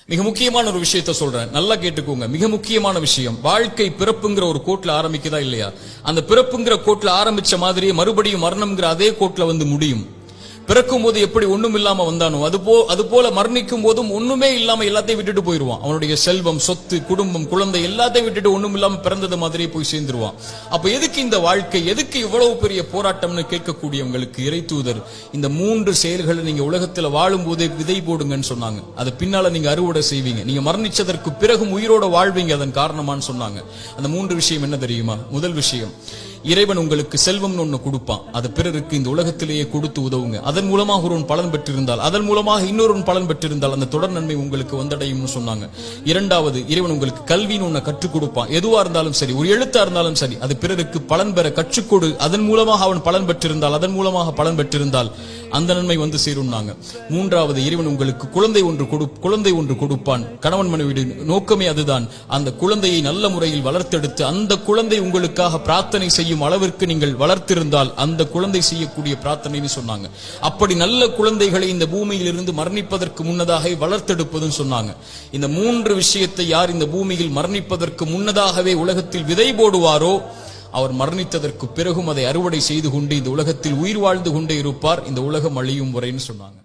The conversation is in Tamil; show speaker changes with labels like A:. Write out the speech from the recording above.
A: மிக முக்கியமான ஒரு விஷயத்த சொல்றேன், நல்லா கேட்டுக்கோங்க. மிக முக்கியமான விஷயம், வாழ்க்கை பிறப்புங்கிற ஒரு கோட்ல ஆரம்பிக்குதா இல்லையா? அந்த பிறப்புங்கிற கோட்ல ஆரம்பிச்ச மாதிரியே மறுபடியும் மரணம்ங்கிற அதே கோட்ல வந்து முடியும். பிறக்கும் போது எப்படி ஒண்ணும் இல்லாம வந்தானோ அது போல மரணிக்கும் போதும் ஒண்ணுமே இல்லாம எல்லாத்தையும் விட்டுட்டு போயிருவான். அவனுடைய செல்வம், சொத்து, குடும்பம், குழந்தை எல்லாத்தையும் விட்டுட்டு ஒண்ணும் இல்லாம பிறந்தது மாதிரியே போய் சேர்ந்துருவான். அப்ப எதுக்கு இந்த வாழ்க்கை, எதுக்கு இவ்வளவு பெரிய போராட்டம்னு கேட்கக்கூடியவங்களுக்கு இறை தூதர் இந்த 3 செயல்களை நீங்க உலகத்துல வாழும் போதே விதை போடுங்கன்னு சொன்னாங்க. அது பின்னால நீங்க அறுவடை செய்வீங்க, நீங்க மரணிச்சதற்கு பிறகும் உயிரோட வாழ்வீங்க அதன் காரணமான்னு சொன்னாங்க. அந்த 3 விஷயம் என்ன தெரியுமா? முதல் விஷயம், இறைவன் உங்களுக்கு செல்வம்னு ஒண்ணு கொடுப்பான், அது பிறருக்கு இந்த உலகத்திலேயே கொடுத்து உதவுங்க. அதன் மூலமாக ஒருவன் பலன் பெற்றிருந்தால், அதன் மூலமாக இன்னொருவன் பலன் பெற்றிருந்தால் அந்த தொடர் நன்மை உங்களுக்கு வந்தடையும்னு சொன்னாங்க. இரண்டாவது, இறைவன் உங்களுக்கு கல்வின்னு ஒண்ணு கற்றுக் கொடுப்பான். எதுவா இருந்தாலும் சரி, ஒரு எழுத்தா இருந்தாலும் சரி, அது பிறருக்கு பலன் பெற கற்றுக்கொடு. அதன் மூலமாக அவன் பலன் பெற்றிருந்தால், அதன் மூலமாக பலன் பெற்றிருந்தால் அந்த நன்மை வந்து சேரும்னாங்க. மூன்றாவது, இறைவன் உங்களுக்கு குழந்தை ஒன்று கொடுப்பான். கணவன் மனைவி நோக்கமே அதுதான். அந்த குழந்தையை நல்ல முறையில் வளர்த்தெடுத்து அந்த குழந்தை உங்களுக்காக பிரார்த்தனை செய்யும் அளவிற்கு நீங்கள் வளர்த்திருந்தால் அந்த குழந்தை செய்யக்கூடிய பிரார்த்தனைன்னு சொன்னாங்க. அப்படி நல்ல குழந்தைகளை இந்த பூமியில் இருந்து மரணிப்பதற்கு முன்னதாக வளர்த்தெடுப்பதுன்னு சொன்னாங்க. இந்த 3 விஷயத்தை யார் இந்த பூமியில் மரணிப்பதற்கு முன்னதாகவே உலகத்தில் விதை போடுவாரோ அவர் மரணித்ததற்கு பிறகும் அதை அறுவடை செய்து கொண்டு இந்த உலகத்தில் உயிர் வாழ்ந்து கொண்டே இருப்பார், இந்த உலகம் அழியும் வரைன்னு சொன்னாங்க.